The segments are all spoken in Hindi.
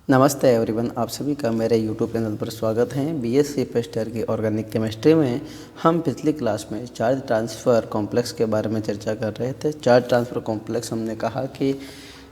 नमस्ते एवरीवन, आप सभी का मेरे यूट्यूब चैनल पर स्वागत है। बीएससी फर्स्ट ईयर की ऑर्गेनिक केमिस्ट्री में हम पिछली क्लास में चार्ज ट्रांसफ़र कॉम्प्लेक्स के बारे में चर्चा कर रहे थे। चार्ज ट्रांसफ़र कॉम्प्लेक्स हमने कहा कि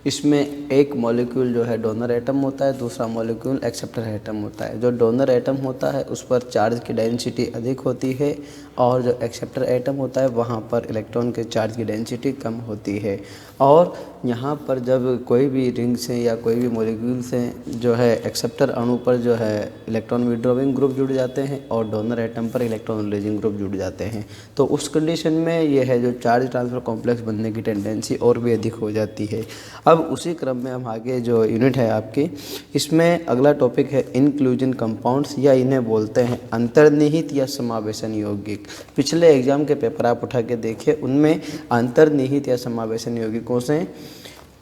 इसमें एक मॉलिक्यूल जो है डोनर एटम होता है, दूसरा मॉलिक्यूल एक्सेप्टर एटम होता है। जो डोनर एटम होता है उस पर चार्ज की डेंसिटी अधिक होती है और जो एक्सेप्टर एटम होता है वहाँ पर इलेक्ट्रॉन के चार्ज की डेंसिटी कम होती है। और यहाँ पर जब कोई भी रिंग से या कोई भी मॉलिक्यूल से जो है एक्सेप्टर अणु पर जो है इलेक्ट्रॉन विड्रॉविंग ग्रुप जुड़ जाते हैं और डोनर एटम पर इलेक्ट्रॉन रिलीजिंग ग्रुप जुड़ जाते हैं, तो उस कंडीशन में ये है जो चार्ज ट्रांसफ़र कॉम्प्लेक्स बनने की टेंडेंसी और भी अधिक हो जाती है। अब उसी क्रम में हम आगे जो यूनिट है आपकी, इसमें अगला टॉपिक है इंक्लूजन कंपाउंड्स, या इन्हें बोलते हैं अंतर्निहित या समावेशन यौगिक। पिछले एग्जाम के पेपर आप उठा के देखिए, उनमें अंतर्निहित या समावेशन यौगिकों से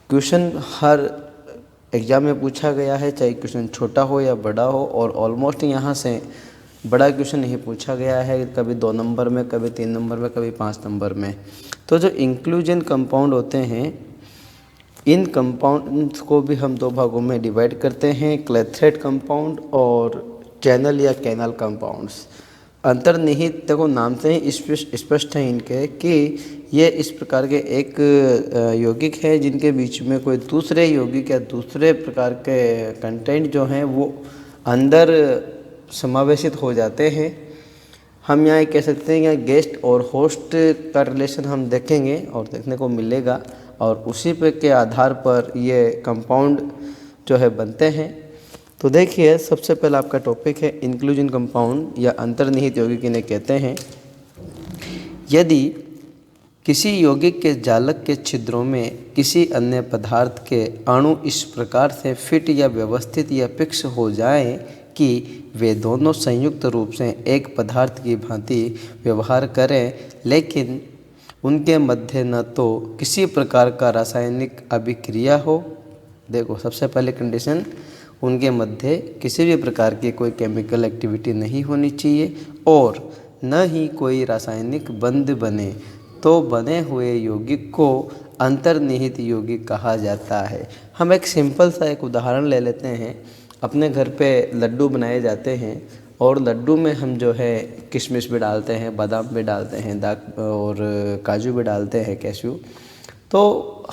क्वेश्चन हर एग्ज़ाम में पूछा गया है, चाहे क्वेश्चन छोटा हो या बड़ा हो, और ऑलमोस्ट यहाँ से बड़ा क्वेश्चन नहीं पूछा गया है, कभी 2 नंबर में, कभी 3 नंबर में, कभी 5 नंबर में। तो जो इंक्लूजन कंपाउंड होते हैं, इन कंपाउंड्स को भी हम 2 भागों में डिवाइड करते हैं, क्लेथरेट कंपाउंड और चैनल या कैनाल कंपाउंड्स। अंतर्निहित देखो नाम से ही स्पष्ट है इनके कि ये इस प्रकार के एक यौगिक है जिनके बीच में कोई दूसरे यौगिक या दूसरे प्रकार के कंटेंट जो हैं वो अंदर समावेशित हो जाते हैं। हम यहाँ कह सकते हैं यहाँ गेस्ट और होस्ट का रिलेशन हम देखेंगे और देखने को मिलेगा, और उसी पे के आधार पर ये कंपाउंड जो है बनते हैं। तो देखिए, सबसे पहला आपका टॉपिक है इंक्लूजन कंपाउंड या अंतर्निहित यौगिक इन्हें कहते हैं। यदि किसी यौगिक के जालक के छिद्रों में किसी अन्य पदार्थ के अणु इस प्रकार से फिट या व्यवस्थित या फिक्स हो जाएं कि वे दोनों संयुक्त रूप से एक पदार्थ की भांति व्यवहार करें, लेकिन उनके मध्य न तो किसी प्रकार का रासायनिक अभिक्रिया हो। देखो, सबसे पहले कंडीशन, उनके मध्य किसी भी प्रकार की कोई केमिकल एक्टिविटी नहीं होनी चाहिए और न ही कोई रासायनिक बंध बने, तो बने हुए यौगिक को अंतर्निहित यौगिक कहा जाता है। हम एक सिंपल सा एक उदाहरण ले लेते हैं। अपने घर पे लड्डू बनाए जाते हैं और लड्डू में हम जो है किशमिश भी डालते हैं, बादाम भी डालते हैं, दाख और काजू भी डालते हैं, कैश्यू। तो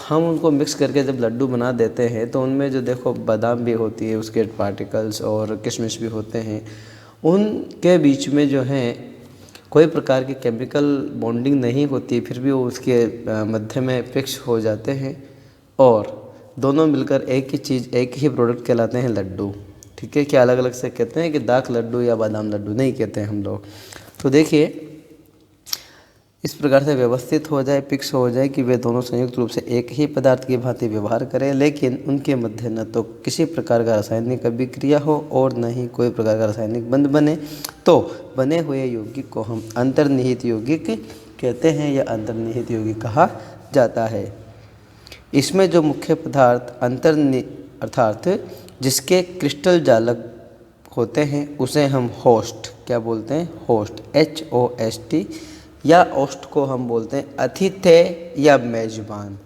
हम उनको मिक्स करके जब लड्डू बना देते हैं तो उनमें जो देखो बादाम भी होती है, उसके पार्टिकल्स, और किशमिश भी होते हैं। उनके बीच में जो है कोई प्रकार की केमिकल बॉन्डिंग नहीं होती, फिर भी वो उसके मध्य में फिक्स हो जाते हैं और दोनों मिलकर एक ही चीज़, एक ही प्रोडक्ट कहलाते हैं लड्डू। ठीक है, क्या अलग अलग से कहते हैं कि दाख लड्डू या बादाम लड्डू नहीं कहते हैं हम लोग। तो देखिए, इस प्रकार से व्यवस्थित हो जाए, फिक्स हो जाए कि वे दोनों संयुक्त रूप से एक ही पदार्थ की भांति व्यवहार करें, लेकिन उनके मध्य न तो किसी प्रकार का रासायनिक अभिक्रिया हो और न ही कोई प्रकार का रासायनिक बंध बने, तो बने हुए यौगिक को हम अंतर्निहित यौगिक कहते हैं या अंतर्निहित यौगिक कहा जाता है। इसमें जो मुख्य पदार्थ अर्थात जिसके क्रिस्टल जालक होते हैं उसे हम होस्ट क्या बोलते हैं, होस्ट, HOST, या ओस्ट को हम बोलते हैं अतिथेय या मेजबान।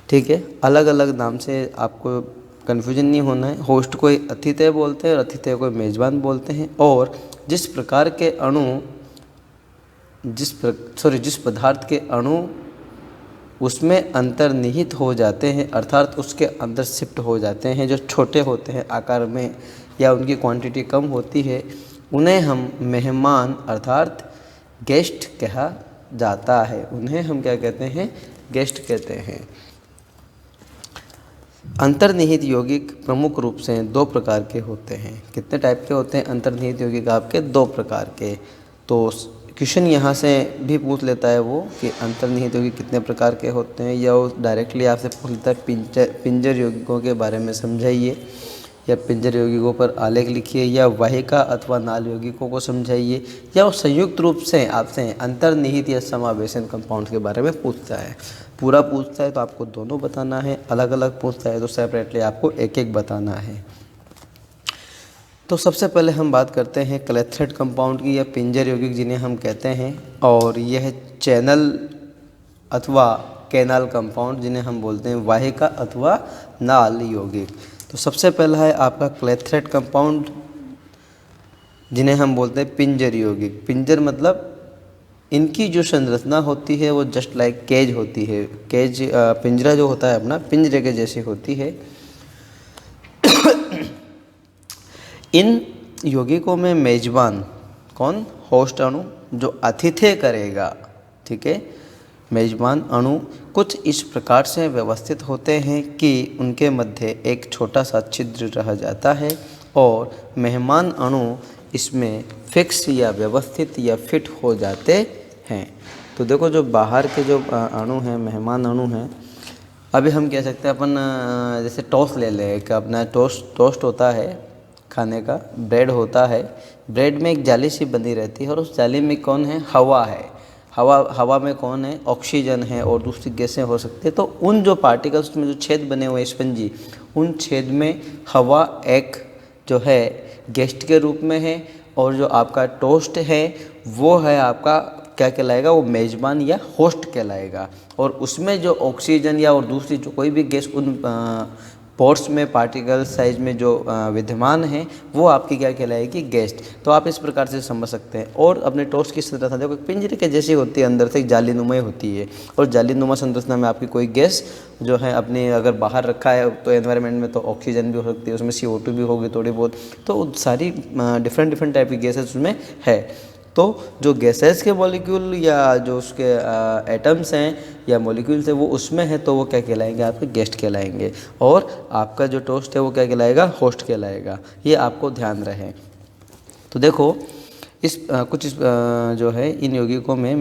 ठीक है, अलग अलग नाम से आपको कन्फ्यूजन नहीं होना है। होस्ट को अतिथेय बोलते हैं और अतिथेय को मेजबान बोलते हैं। और जिस प्रकार के अणु जिस पदार्थ के अणु उसमें अंतर्निहित हो जाते हैं, अर्थात उसके अंदर शिफ्ट हो जाते हैं, जो छोटे होते हैं आकार में या उनकी क्वांटिटी कम होती है, उन्हें हम मेहमान अर्थात गेस्ट कहा जाता है। उन्हें हम क्या कहते हैं, गेस्ट कहते हैं। अंतर्निहित यौगिक प्रमुख रूप से 2 प्रकार के होते हैं। कितने टाइप के होते हैं अंतर्निहित यौगिक आपके? 2 प्रकार के। तो क्वेश्चन यहाँ से भी पूछ लेता है वो कि अंतर्निहित यौगिक कितने प्रकार के होते हैं, या वो डायरेक्टली आपसे पूछ लेता है पिंजर यौगिकों के बारे में समझाइए, या पिंजर यौगिकों पर आलेख लिखिए, या वाहिका अथवा नाल यौगिकों को समझाइए, या वो संयुक्त रूप से आपसे अंतर्निहित या समावेशन कंपाउंड्स के बारे में पूछता है। पूरा पूछता है तो आपको दोनों बताना है, अलग अलग पूछता है तो सेपरेटली आपको एक एक बताना है। तो सबसे पहले हम बात करते हैं क्लेथरेट कंपाउंड की, या पिंजर यौगिक जिन्हें हम कहते हैं, और यह चैनल अथवा कैनाल कंपाउंड जिन्हें हम बोलते हैं वाहिका अथवा नाल यौगिक। तो सबसे पहला है आपका क्लेथरेट कंपाउंड, जिन्हें हम बोलते हैं पिंजर यौगिक। पिंजर मतलब इनकी जो संरचना होती है वो जस्ट लाइक केज होती है। केज पिंजरा जो होता है अपना, पिंजरे के जैसी होती है। इन यौगिकों में मेजबान कौन, होस्ट अणु जो आतिथ्य करेगा, ठीक है, मेजबान अणु कुछ इस प्रकार से व्यवस्थित होते हैं कि उनके मध्य एक छोटा सा छिद्र रह जाता है और मेहमान अणु इसमें फिक्स या व्यवस्थित या फिट हो जाते हैं। तो देखो जो बाहर के जो अणु हैं, मेहमान अणु हैं, अभी हम कह सकते हैं अपन जैसे टोस्ट ले लें, एक अपना टोस्ट होता है खाने का, ब्रेड होता है, ब्रेड में एक जाली सी बंधी रहती है और उस जाली में कौन है, हवा है। हवा में कौन है, ऑक्सीजन है और दूसरी गैसें हो सकती है। तो उन जो पार्टिकल्स में जो छेद बने हुए हैं स्पंजी, उन छेद में हवा एक जो है गेस्ट के रूप में है और जो आपका टोस्ट है वो है आपका क्या कहलाएगा, वो मेजबान या होस्ट कहलाएगा। और उसमें जो ऑक्सीजन या और दूसरी जो कोई भी गैस उन पोर्स में पार्टिकल साइज में जो विद्यमान है वो आपकी क्या कहलाएगी, गेस्ट। तो आप इस प्रकार से समझ सकते हैं। और अपने टोस्ट की संरचना देखो पिंजरे के जैसी होती है, अंदर से एक जालीनुमा होती है और जालीनुमा संरचना में आपकी कोई गैस जो है अपनी अगर बाहर रखा है तो एनवायरनमेंट में तो ऑक्सीजन भी हो सकती है, उसमें CO2 भी होगी थोड़ी बहुत, तो सारी डिफरेंट टाइप की गैसेज उसमें है। तो जो गैसेस के मॉलिक्यूल या जो उसके एटम्स हैं या मॉलिक्यूल्स हैं वो उसमें है, तो वो क्या कहलाएंगे, आपके गेस्ट कहलाएंगे। और आपका जो टोस्ट है वो क्या कहलाएगा, होस्ट कहलाएगा। ये आपको ध्यान रहे। तो देखो जो है इन यौगिकों में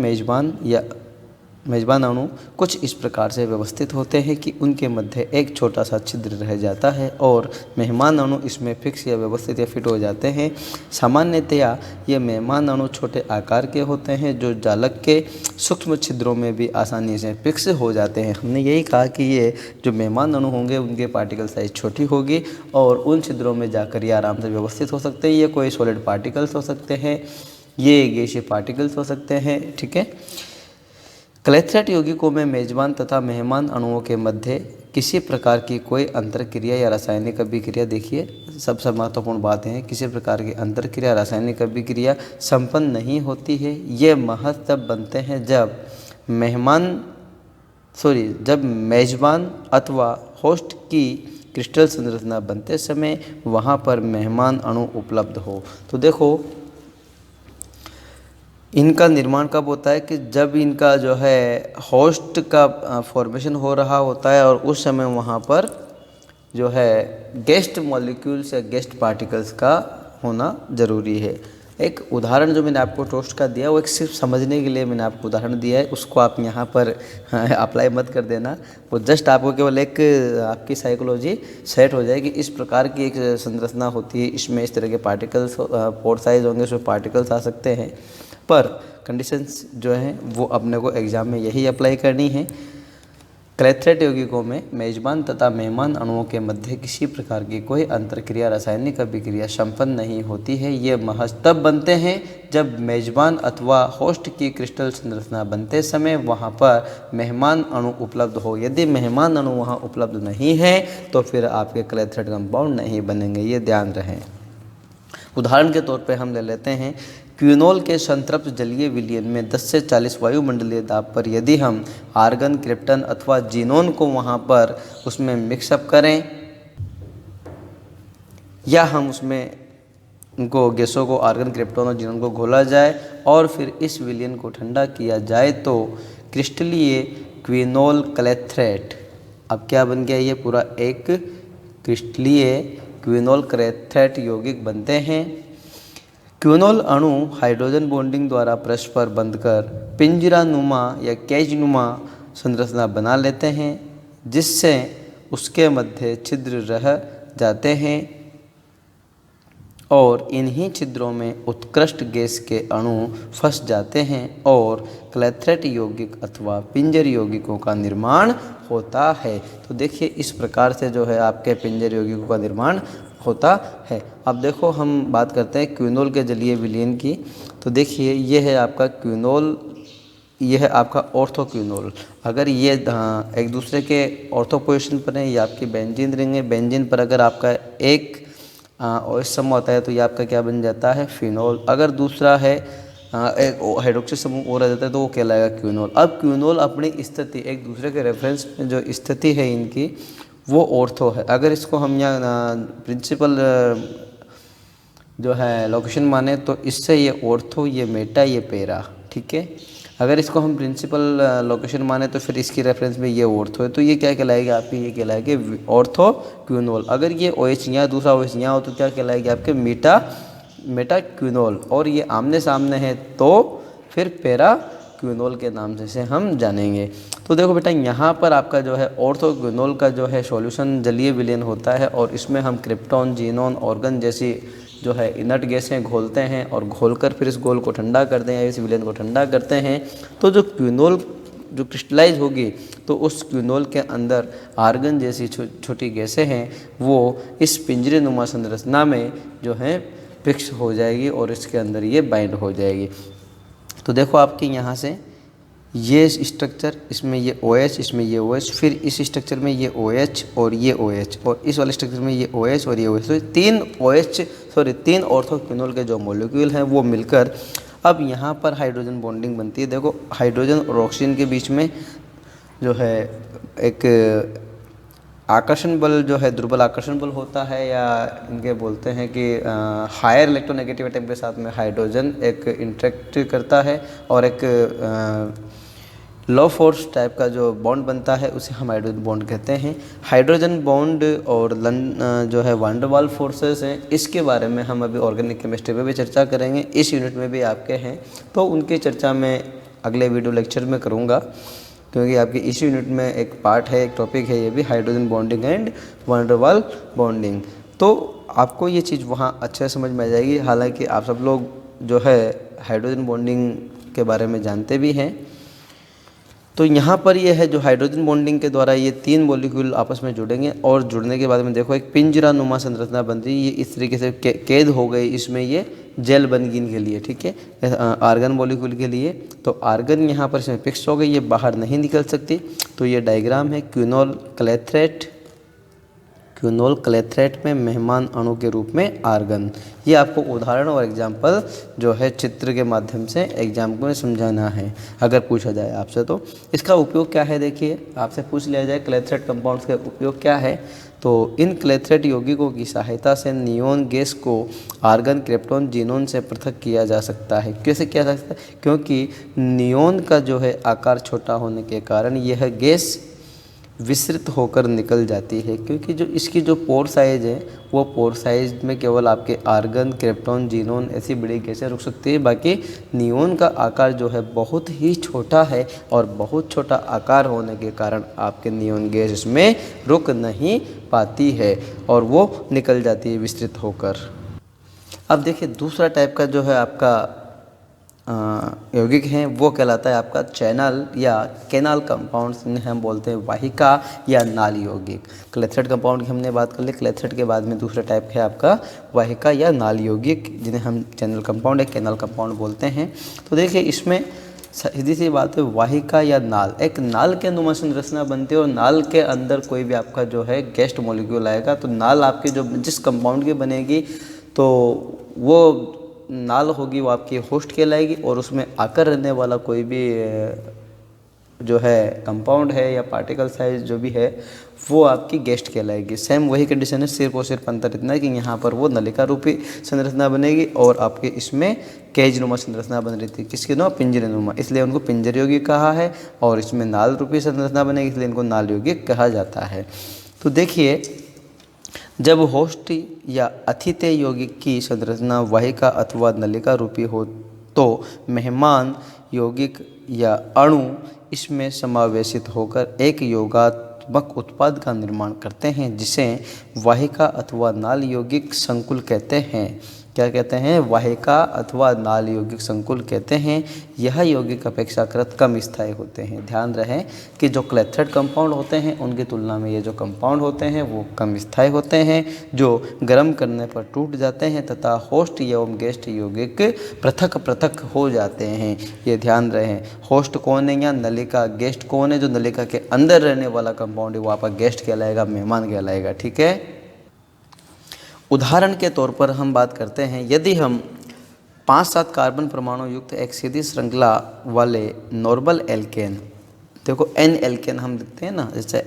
मेजबान अणु कुछ इस प्रकार से व्यवस्थित होते हैं कि उनके मध्य एक छोटा सा छिद्र रह जाता है और मेहमान अणु इसमें फिक्स या व्यवस्थित या फिट हो जाते हैं। सामान्यतया ये मेहमान अणु छोटे आकार के होते हैं जो जालक के सूक्ष्म छिद्रों में भी आसानी से फिक्स हो जाते हैं। हमने यही कहा कि ये जो मेहमान अणु होंगे उनके पार्टिकल साइज छोटी होगी और उन छिद्रों में जाकर ये आराम से व्यवस्थित हो सकते हैं। ये कोई सॉलिड पार्टिकल्स हो सकते हैं, ये गैसीय पार्टिकल्स हो सकते हैं, ठीक है। क्लेथरेट यौगिकों में मेजबान तथा मेहमान अणुओं के मध्य किसी प्रकार की कोई अंतरक्रिया या रासायनिक अभिक्रिया, देखिए सबसे महत्वपूर्ण बात है, किसी प्रकार की अंतरक्रिया रासायनिक अभिक्रिया संपन्न नहीं होती है। ये महज तब बनते हैं जब मेजबान अथवा होस्ट की क्रिस्टल संरचना बनते समय वहाँ पर मेहमान अणु उपलब्ध हो। तो देखो इनका निर्माण कब होता है कि जब इनका जो है होस्ट का फॉर्मेशन हो रहा होता है और उस समय वहाँ पर जो है गेस्ट मॉलिक्यूल्स या गेस्ट पार्टिकल्स का होना ज़रूरी है। एक उदाहरण जो मैंने आपको टोस्ट का दिया वो एक सिर्फ समझने के लिए मैंने आपको उदाहरण दिया है, उसको आप यहाँ पर अप्लाई मत कर देना। वो जस्ट आपको केवल एक आपकी साइकोलॉजी सेट हो जाएगी। इस प्रकार की एक संरचना होती है, इसमें इस तरह के पार्टिकल्स पोर साइज होंगे, उसमें पार्टिकल्स आ सकते हैं, पर कंडीशंस जो हैं वो अपने को एग्ज़ाम में यही अप्लाई करनी है। क्लेथरेट यौगिकों में मेजबान तथा मेहमान अणुओं के मध्य किसी प्रकार की कोई अंतरक्रिया रासायनिक अभिक्रिया संपन्न नहीं होती है। ये महज तब बनते हैं जब मेजबान अथवा होस्ट की क्रिस्टल संरचना बनते समय वहाँ पर मेहमान अणु उपलब्ध हो। यदि मेहमान अणु वहाँ उपलब्ध नहीं है तो फिर आपके क्लेथरेट कंपाउंड नहीं बनेंगे, ये ध्यान रहे। उदाहरण के तौर पे हम ले लेते हैं क्विनोल के संतृप्त जलीय विलयन में 10 से 40 वायुमंडलीय दाब पर यदि हम आर्गन, क्रिप्टन अथवा जीनोन को वहाँ पर उसमें मिक्सअप करें या हम उसमें उनको गैसों को आर्गन, क्रिप्टन और जीनोन को घोला जाए और फिर इस विलयन को ठंडा किया जाए तो क्रिस्टलीय क्विनोल क्लेथरेट अब क्या बन गया, ये पूरा एक क्रिस्टलीय क्विनोल क्लेथरेट यौगिक बनते हैं। क्विनोल अणु हाइड्रोजन बॉन्डिंग द्वारा परस्पर बंधकर पिंजरानुमा या केजनुमा संरचना बना लेते हैं जिससे उसके मध्य छिद्र रह जाते हैं और इन्हीं छिद्रों में उत्कृष्ट गैस के अणु फंस जाते हैं और क्लेथरेट यौगिक अथवा पिंजर यौगिकों का निर्माण होता है। तो देखिए इस प्रकार से जो है आपके पिंजर यौगिकों का निर्माण होता है। अब देखो हम बात करते हैं क्विनोल के जलीय विलयन की। तो देखिए ये है आपका क्विनोल, ये है आपका ऑर्थोक्विनोल। अगर ये एक दूसरे के ऑर्थो पोजीशन पर है, ये आपकी बेंजीन रिंग है। बेंजीन पर अगर आपका एक OH समूह होता है तो ये आपका क्या बन जाता है, फिनोल। अगर दूसरा है एक हाइड्रोक्सी समूह और आ जाता है तो वो कहलाएगा क्विनोल। अब क्विनोल अपनी स्थिति एक दूसरे के रेफरेंस में जो स्थिति है इनकी वो ऑर्थो है। अगर इसको हम यहाँ प्रिंसिपल जो है लोकेशन माने तो इससे ये ऑर्थो, ये मेटा, ये पेरा, ठीक है। अगर इसको हम प्रिंसिपल लोकेशन माने तो फिर इसकी रेफरेंस में ये ऑर्थो है, तो ये क्या कहलाएगी आपकी, ये कहलाएगी ऑर्थो क्विनोल। अगर ये OH यहाँ दूसरा OH यहाँ हो तो क्या कहलाएगी आपके मेटा क्विनोल। और ये आमने सामने है तो फिर पेरा क्विनोल के नाम से हम जानेंगे। तो देखो बेटा, यहाँ पर आपका जो है ऑर्थो क्विनोल का जो है सॉल्यूशन जलीय विलयन होता है और इसमें हम क्रिप्टॉन, जीनोन, ऑर्गन जैसी जो है इनर्ट गैसें घोलते हैं और घोलकर फिर इस घोल को ठंडा करते हैं, इस विलयन को ठंडा करते हैं। तो जो क्विनोल जो क्रिस्टलाइज होगी तो उस क्विनोल के अंदर आर्गन जैसी छोटी गैसें हैं वो इस पिंजरे नुमा संरचना में जो है फिक्स हो जाएगी और इसके अंदर ये बाइंड हो जाएगी। तो देखो आपके यहाँ से ये स्ट्रक्चर, इसमें ये OH, इसमें ये OH, फिर इस स्ट्रक्चर में ये OH और ये OH, और इस वाले स्ट्रक्चर में ये OH और ये OH। तो तीन ऑर्थोक्विनोल के जो मॉलिक्यूल हैं वो मिलकर अब यहाँ पर हाइड्रोजन बॉन्डिंग बनती है। देखो, हाइड्रोजन और ऑक्सीजन के बीच में जो है एक आकर्षण बल जो है दुर्बल आकर्षण बल होता है, या इनके बोलते हैं कि हायर इलेक्ट्रोनेगेटिव एटम के साथ में हाइड्रोजन एक इंटरेक्ट करता है और एक लो फोर्स टाइप का जो बॉन्ड बनता है उसे हम हाइड्रोजन बॉन्ड कहते हैं। हाइड्रोजन बॉन्ड और जो है वान डेर वाल फोर्सेस हैं, इसके बारे में हम अभी ऑर्गेनिक केमिस्ट्री पे भी चर्चा करेंगे। इस यूनिट में भी आपके हैं तो उनकी चर्चा मैं अगले वीडियो लेक्चर में करूँगा, क्योंकि आपके इस यूनिट में एक पार्ट है, एक टॉपिक है ये भी, hydrogen bonding and van der वाल बॉन्डिंग। तो आपको ये चीज़ वहाँ अच्छे समझ में आ जाएगी। हालांकि आप सब लोग जो है हाइड्रोजन बॉन्डिंग के बारे में जानते भी हैं। तो यहाँ पर ये है जो हाइड्रोजन बॉन्डिंग के द्वारा ये तीन मॉलिक्यूल आपस में जुड़ेंगे और जुड़ने के बाद में देखो एक पिंजरा नुमा संरचना बन रही है। ये इस तरीके से कैद हो गई, इसमें ये जेल बन गई इनके लिए, ठीक है, आर्गन मॉलिक्यूल के लिए। तो आर्गन यहाँ पर इसमें फिक्स हो गई, ये बाहर नहीं निकल सकती। तो ये डायग्राम है क्विनोल क्लेथरेट में मेहमान अणु के रूप में आर्गन। ये आपको उदाहरण और एग्जाम्पल जो है चित्र के माध्यम से एग्जाम में समझाना है अगर पूछा जाए आपसे। तो इसका उपयोग क्या है, देखिए आपसे पूछ लिया जाए क्लेथरेट कंपाउंड्स का उपयोग क्या है, तो इन क्लेथरेट यौगिकों की सहायता से नियोन गैस को आर्गन, क्रिप्टॉन, जीनोन से पृथक किया जा सकता है। कैसे किया जा सकता है, क्योंकि नियोन का जो है आकार छोटा होने के कारण यह गैस विस्तृत होकर निकल जाती है, क्योंकि जो इसकी जो पोर साइज़ है वो पोर साइज में केवल आपके आर्गन, क्रिप्टॉन, जीनोन ऐसी बड़ी गैसें रुक सकती है। बाकी नियोन का आकार जो है बहुत ही छोटा है और बहुत छोटा आकार होने के कारण आपके नियोन गैस इसमें रुक नहीं पाती है और वो निकल जाती है विस्तृत होकर। अब देखिए दूसरा टाइप का जो है आपका यौगिक हैं वो कहलाता है आपका चैनल या कैनाल कंपाउंड्स, जिन्हें हम बोलते हैं वाहिका या नाल यौगिक। क्लेथरेट कंपाउंड की हमने बात कर ली, क्लेथरेट के बाद में दूसरा टाइप है आपका वाहिका या नाल यौगिक, जिन्हें हम चैनल कंपाउंड या कैनाल कंपाउंड बोलते हैं। तो देखिए इसमें सीधी सी बात है, वाहिका या नाल, एक नाल के नुमा संरचना बनती है और नाल के अंदर कोई भी आपका जो है गेस्ट मॉलिक्यूल आएगा तो नाल आपके जो जिस कंपाउंड की बनेगी तो वो नाल होगी वो आपकी होस्ट कहलाएगी और उसमें आकर रहने वाला कोई भी जो है कंपाउंड है या पार्टिकल साइज जो भी है वो आपकी गेस्ट कहलाएगी। सेम वही कंडीशन है, सिर्फ और सिर्फ अंतर इतना है कि यहाँ पर वो नलिका रूपी संरचना बनेगी और आपके इसमें केज नुमा संरचना बन रही थी, किसके नुमा, पिंजरे नुमा, इसलिए उनको पिंजर यौगिक कहा है। और इसमें नाल रूपी संरचना बनेगी इसलिए इनको नाल यौगिक कहा जाता है। तो देखिए जब होस्ट या अथितेय यौगिक की संरचना वाहिका अथवा नलिका रूपी हो तो मेहमान यौगिक या अणु इसमें समावेशित होकर एक योगात्मक उत्पाद का निर्माण करते हैं जिसे वाहिका अथवा नाल यौगिक संकुल कहते हैं। क्या कहते हैं, वाहिका अथवा नाल यौगिक संकुल कहते हैं। यह यौगिक अपेक्षाकृत कम स्थायी होते हैं। ध्यान रहे कि जो क्लेथरेट कंपाउंड होते हैं उनकी तुलना में ये जो कंपाउंड होते हैं वो कम स्थायी होते हैं, जो गर्म करने पर टूट जाते हैं तथा होस्ट एवं गेस्ट यौगिक पृथक पृथक हो जाते हैं। ये ध्यान रहे, होस्ट कौन है या नलिका, गेस्ट कौन है, जो नलिका के अंदर रहने वाला कंपाउंड है वो आपका गेस्ट कहलाएगा, मेहमान कहलाएगा। ठीक है। उदाहरण के तौर पर हम बात करते हैं, यदि हम 5-7 कार्बन परमाणु युक्त एक सीधी श्रृंखला वाले नॉर्मल एल्केन, देखो एन एल्केन हम लिखते हैं ना, जैसे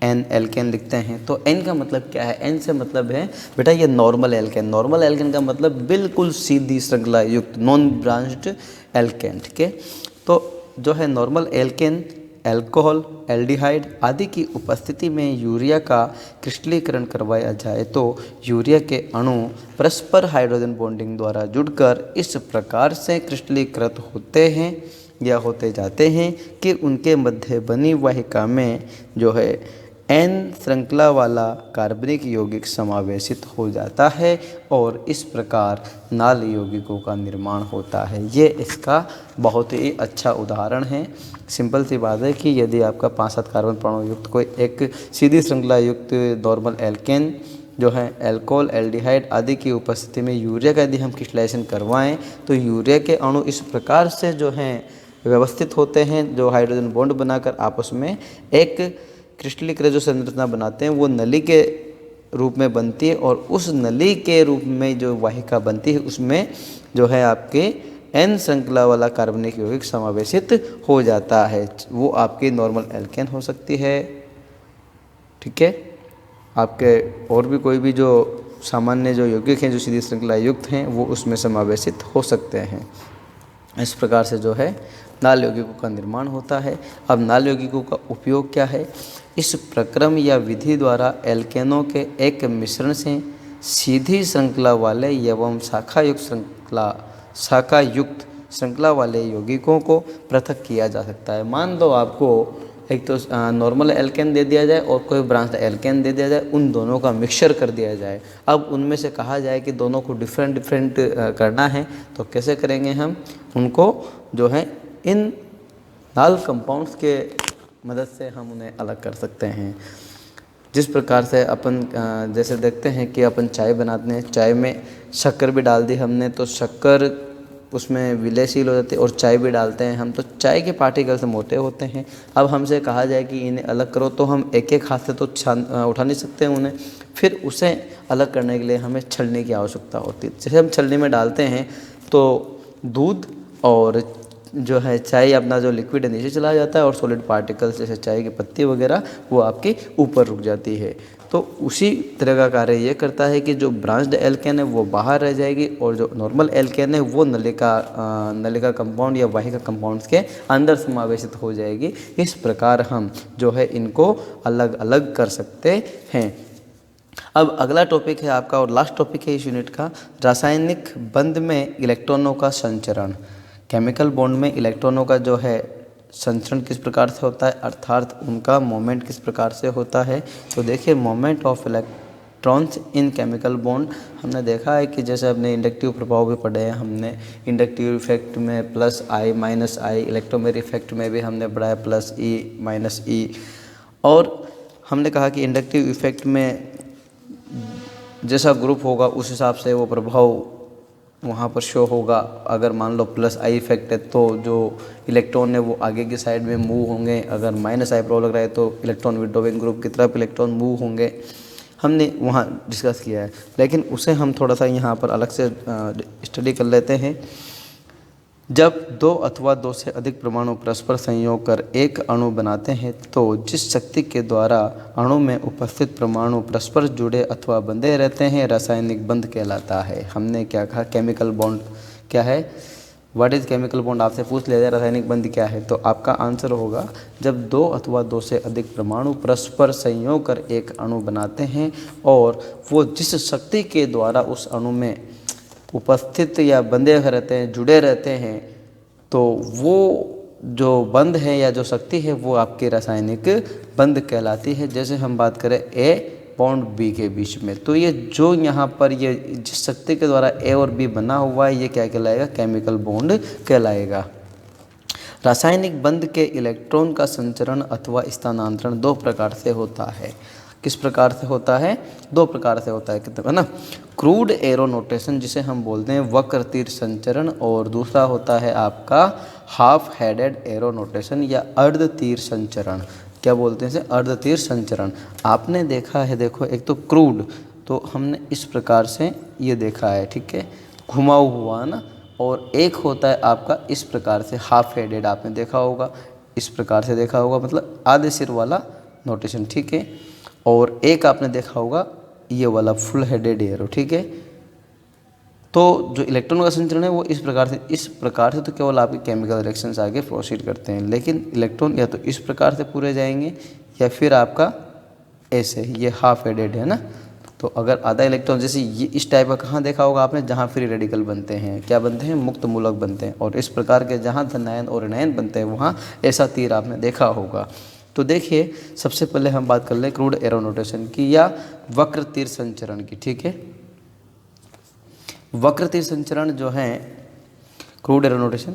एन एल्केन लिखते हैं, तो एन का मतलब क्या है, एन से मतलब है बेटा ये नॉर्मल एल्केन। नॉर्मल एल्केन का मतलब बिल्कुल सीधी श्रृंखला युक्त, नॉन ब्रांच्ड एल्केन। ठीक है। तो जो है नॉर्मल एल्केन अल्कोहल, एल्डिहाइड आदि की उपस्थिति में यूरिया का क्रिस्टलीकरण करवाया जाए तो यूरिया के अणु परस्पर हाइड्रोजन बॉन्डिंग द्वारा जुड़कर इस प्रकार से क्रिस्टलीकृत होते हैं या होते जाते हैं कि उनके मध्य बनी वाहिका में जो है एन श्रृंखला वाला कार्बनिक यौगिक समावेशित हो जाता है और इस प्रकार नाल यौगिकों का निर्माण होता है। ये इसका बहुत ही अच्छा उदाहरण है। सिंपल सी बात है कि यदि आपका 5-7 कार्बन परमाणु युक्त कोई एक सीधी श्रृंखला युक्त नॉर्मल एल्केन जो है अल्कोहल, एल्डिहाइड आदि की उपस्थिति में यूरिया का यदि हम क्रिस्टलाइजेशन करवाएं तो यूरिया के अणु इस प्रकार से जो हैं व्यवस्थित होते हैं, जो हाइड्रोजन बॉन्ड बनाकर आपस में एक क्रिस्टलीकृत जो संरचना बनाते हैं वो नली के रूप में बनती है और उस नली के रूप में जो वाहिका बनती है उसमें जो है आपके एन श्रृंखला वाला कार्बनिक यौगिक समावेशित हो जाता है। वो आपकी नॉर्मल एल्केन हो सकती है। ठीक है। आपके और भी कोई भी जो सामान्य जो यौगिक हैं जो सीधी श्रृंखला युक्त हैं वो उसमें समावेशित हो सकते हैं। इस प्रकार से जो है नाल यौगिकों का निर्माण होता है। अब नाल यौगिकों का उपयोग क्या है, इस प्रक्रम या विधि द्वारा एल्केनों के एक मिश्रण से सीधी श्रृंखला वाले एवं शाखा युक्त श्रृंखला वाले यौगिकों को पृथक किया जा सकता है। मान लो आपको एक तो नॉर्मल एल्केन दे दिया जाए और कोई ब्रांच एल्केन दे दिया जाए, उन दोनों का मिक्सचर कर दिया जाए। अब उनमें से कहा जाए कि दोनों को डिफरेंट डिफरेंट करना है, तो कैसे करेंगे हम उनको जो है इन नाल कंपाउंड्स के मदद से हम उन्हें अलग कर सकते हैं। जिस प्रकार से अपन जैसे देखते हैं कि अपन चाय बनाते हैं, चाय में शक्कर भी डाल दी हमने तो शक्कर उसमें विलयशील हो जाती है और चाय भी डालते हैं हम तो चाय के पार्टिकल्स मोटे होते हैं। अब हमसे कहा जाए कि इन्हें अलग करो तो हम एक एक हाथ से तो उठा नहीं सकते हैं उन्हें, फिर उसे अलग करने के लिए हमें छलनी की आवश्यकता होती है। जैसे हम छलनी में डालते हैं तो दूध और जो है चाय अपना जो लिक्विड है नीचे चला जाता है और सॉलिड पार्टिकल्स जैसे चाय की पत्ती वगैरह वो आपके ऊपर रुक जाती है। तो उसी तरह का कार्य ये करता है कि जो ब्रांच्ड एल्केन है वो बाहर रह जाएगी और जो नॉर्मल एल्केन है वो नलिका कंपाउंड या वाहिका कंपाउंड्स के अंदर समावेशित हो जाएगी। इस प्रकार हम जो है इनको अलग अलग कर सकते हैं। अब अगला टॉपिक है आपका और लास्ट टॉपिक है इस यूनिट का, रासायनिक बंध में इलेक्ट्रॉनों का संचरण। केमिकल बॉन्ड में इलेक्ट्रॉनों का जो है संचरण किस प्रकार से होता है, अर्थात उनका मोमेंट किस प्रकार से होता है। तो देखिए moment of electrons in chemical bond हमने देखा है कि जैसे अपने इंडक्टिव प्रभाव भी पढ़े हैं हमने, इंडक्टिव इफेक्ट में प्लस आई माइनस आई, इलेक्ट्रोमेरिक इफेक्ट में भी हमने पढ़ा है प्लस ई माइनस ई। और हमने कहा कि इंडक्टिव इफेक्ट में जैसा ग्रुप होगा उस हिसाब से वो प्रभाव वहाँ पर शो होगा। अगर मान लो प्लस आई इफेक्ट है तो जो इलेक्ट्रॉन है वो आगे की साइड में मूव होंगे, अगर माइनस आई प्रभाव लग रहा है तो इलेक्ट्रॉन विड्रॉइंग ग्रुप की तरफ इलेक्ट्रॉन मूव होंगे। हमने वहाँ डिस्कस किया है, लेकिन उसे हम थोड़ा सा यहाँ पर अलग से स्टडी कर लेते हैं। जब 2 अथवा 2 से अधिक परमाणु परस्पर संयोग कर एक अणु बनाते हैं तो जिस शक्ति के द्वारा अणु में उपस्थित परमाणु परस्पर जुड़े अथवा बंधे रहते हैं रासायनिक बंध कहलाता है। हमने क्या कहा, केमिकल बॉन्ड क्या है, व्हाट इज़ केमिकल बॉन्ड आपसे पूछ लिया जाए रासायनिक बंध क्या है, तो आपका आंसर होगा जब 2 अथवा 2 से अधिक परमाणु परस्पर संयोग कर एक अणु बनाते हैं और वो जिस शक्ति के द्वारा उस अणु में उपस्थित या बंधे रहते हैं, जुड़े रहते हैं, तो वो जो बंध है या जो शक्ति है वो आपकी रासायनिक बंध कहलाती है। जैसे हम बात करें ए बॉन्ड बी के बीच में। तो ये जो यहाँ पर ये जिस शक्ति के द्वारा ए और बी बना हुआ है ये क्या कहलाएगा, केमिकल बॉन्ड कहलाएगा। रासायनिक बंध के इलेक्ट्रॉन का संचरण अथवा स्थानांतरण दो प्रकार से होता है। किस प्रकार से होता है, दो प्रकार से होता है ना। क्रूड एरो नोटेशन जिसे हम बोलते हैं वक्र तीर संचरण, और दूसरा होता है आपका हाफ हेडेड एरो नोटेशन या अर्ध तीर संचरण। क्या बोलते हैं इसे, अर्ध तीर संचरण। आपने देखा है, देखो एक तो क्रूड तो हमने इस प्रकार से ये देखा है, ठीक है, घुमा हुआ ना, और एक होता है आपका इस प्रकार से हाफ हेडेड, आपने देखा होगा, इस प्रकार से देखा होगा, मतलब आधे सिर वाला नोटेशन, ठीक है। और एक आपने देखा होगा ये वाला फुल हेडेड एरो, ठीक है। तो जो इलेक्ट्रॉन का संचरण है वो इस प्रकार से तो केवल आपके केमिकल रिएक्शंस आगे प्रोसीड करते हैं, लेकिन इलेक्ट्रॉन या तो इस प्रकार से पूरे जाएंगे या फिर आपका ऐसे, ये हाफ हेडेड है ना। तो अगर आधा इलेक्ट्रॉन जैसे ये इस टाइप का कहाँ देखा होगा आपने, जहाँ फ्री रेडिकल बनते हैं, क्या बनते हैं, मुक्त मूलक बनते हैं, और इस प्रकार के जहाँ धनायन और ऋणायन बनते हैं वहाँ ऐसा तीर आपने देखा होगा। तो देखिए सबसे पहले हम बात कर लें क्रूड एरो नोटेशन की या वक्र तीर संचरण की, ठीक है। वक्र तीर संचरण जो है क्रूड एरो नोटेशन,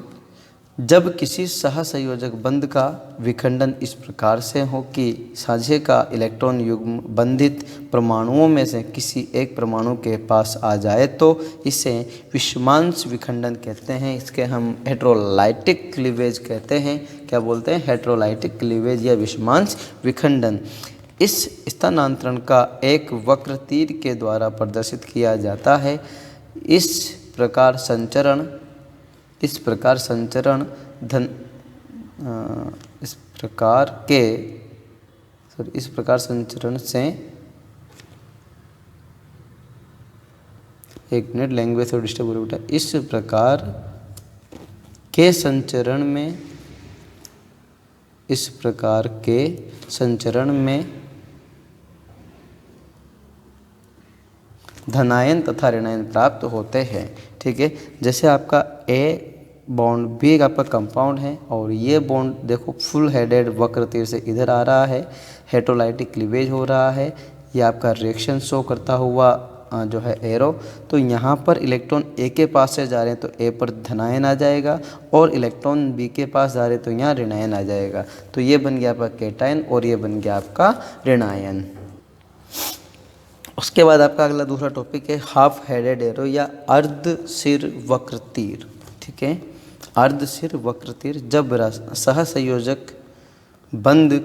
जब किसी सहसंयोजक बंध का विखंडन इस प्रकार से हो कि साझे का इलेक्ट्रॉन युग्म बंधित परमाणुओं में से किसी एक परमाणु के पास आ जाए तो इसे विषमांश विखंडन कहते हैं। इसके हम हेट्रोलाइटिक क्लीवेज कहते हैं। क्या बोलते हैं, हेट्रोलाइटिक क्लीवेज या विषमांश विखंडन। इस स्थानांतरण का एक वक्र तीर के द्वारा प्रदर्शित किया जाता है। इस प्रकार संचरण इस प्रकार संचरण से, एक मिनट लैंग्वेज से डिस्टर्ब हो रहा है बेटा। इस प्रकार के संचरण में धनायन तथा ऋणायन प्राप्त होते हैं, ठीक है। जैसे आपका ए बॉन्ड भी एक आपका कंपाउंड है और ये बॉन्ड देखो फुल हेडेड वक्र तीर से इधर आ रहा है, हेट्रोलाइटिक क्लीवेज हो रहा है, ये आपका रिएक्शन शो करता हुआ जो है एरो। तो यहाँ पर इलेक्ट्रॉन ए के पास से जा रहे हैं तो ए पर धनायन आ जाएगा, और इलेक्ट्रॉन बी के पास जा रहे हैं तो यहाँ ऋणायन आ जाएगा। तो ये बन गया आपका केटायन और ये बन गया आपका ऋणायन। उसके बाद आपका अगला दूसरा टॉपिक है हाफ हेडेड एरो या अर्ध सिर वक्र तीर, ठीक है। अर्ध सिर वक्र तीर, जब सहसंयोजक बंध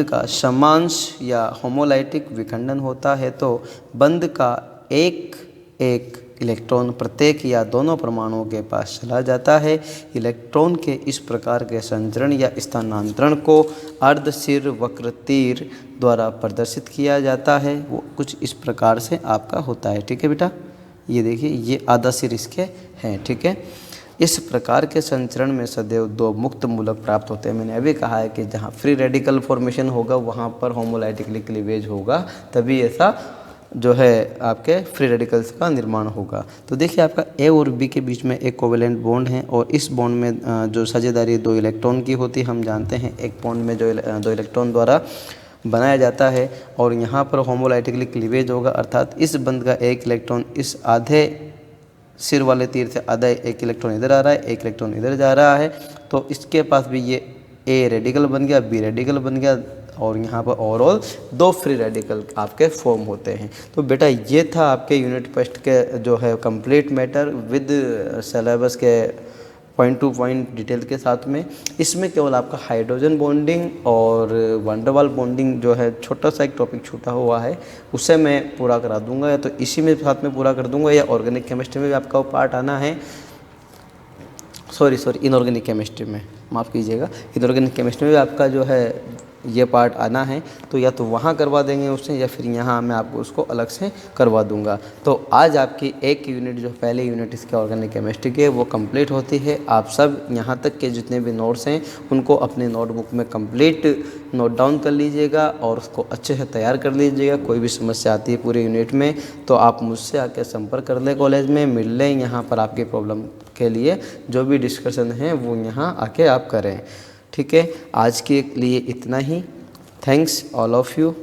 का समांश या होमोलाइटिक विखंडन होता है तो बंध का एक इलेक्ट्रॉन प्रत्येक या दोनों परमाणुओं के पास चला जाता है। इलेक्ट्रॉन के इस प्रकार के संचरण या स्थानांतरण को अर्ध सिर वक्र तीर द्वारा प्रदर्शित किया जाता है। वो कुछ इस प्रकार से आपका होता है, ठीक है बेटा। ये देखिए ये आधा सिर इसके हैं, ठीक है। इस प्रकार के संचरण में सदैव दो मुक्त मूलक प्राप्त होते हैं। मैंने अभी कहा है कि जहाँ फ्री रेडिकल फॉर्मेशन होगा वहाँ पर होमोलाइटिकली क्लीवेज होगा, तभी ऐसा जो है आपके फ्री रेडिकल्स का निर्माण होगा। तो देखिए आपका ए और बी के बीच में एक कोवेलेंट बॉन्ड है और इस बॉन्ड में जो साझेदारी दो इलेक्ट्रॉन की होती है, हम जानते हैं एक बॉन्ड में जो दो इलेक्ट्रॉन द्वारा बनाया जाता है, और यहाँ पर होमोलाइटिकली क्लीवेज होगा, अर्थात इस बंध का एक इलेक्ट्रॉन इस आधे सिर वाले तीर से आधा एक इलेक्ट्रॉन इधर आ रहा है, एक इलेक्ट्रॉन इधर जा रहा है। तो इसके पास भी ये ए रेडिकल बन गया, बी रेडिकल बन गया, और यहाँ पर ओवरऑल दो फ्री रेडिकल आपके फॉर्म होते हैं। तो बेटा ये था आपके यूनिट टेस्ट के जो है कंप्लीट मैटर विद सिलेबस के पॉइंट टू पॉइंट डिटेल के साथ में। इसमें केवल आपका हाइड्रोजन बॉन्डिंग और वंडरवाल बॉन्डिंग जो है छोटा सा एक टॉपिक छूटा हुआ है, उसे मैं पूरा करा दूंगा, या तो इसी में साथ में पूरा कर दूंगा, या ऑर्गेनिक केमिस्ट्री में भी आपका वो पार्ट आना है। सॉरी इनऑर्गेनिक केमिस्ट्री में, माफ़ कीजिएगा, इनऑर्गेनिक केमिस्ट्री में भी आपका जो है ये पार्ट आना है, तो या तो वहाँ करवा देंगे उससे, या फिर यहाँ मैं आपको उसको अलग से करवा दूंगा। तो आज आपकी एक यूनिट जो पहले यूनिट इसके ऑर्गेनिक केमिस्ट्री के वो कंप्लीट होती है। आप सब यहाँ तक के जितने भी नोट्स हैं उनको अपने नोटबुक में कंप्लीट नोट डाउन कर लीजिएगा और उसको अच्छे से तैयार कर लीजिएगा। कोई भी समस्या आती है पूरे यूनिट में तो आप मुझसे आके संपर्क कर लें, कॉलेज में मिल लें, यहाँ पर आपकी प्रॉब्लम के लिए जो भी डिस्कशन है वो यहाँ आके आप करें, ठीक है। आज के लिए इतना ही। Thanks all of you.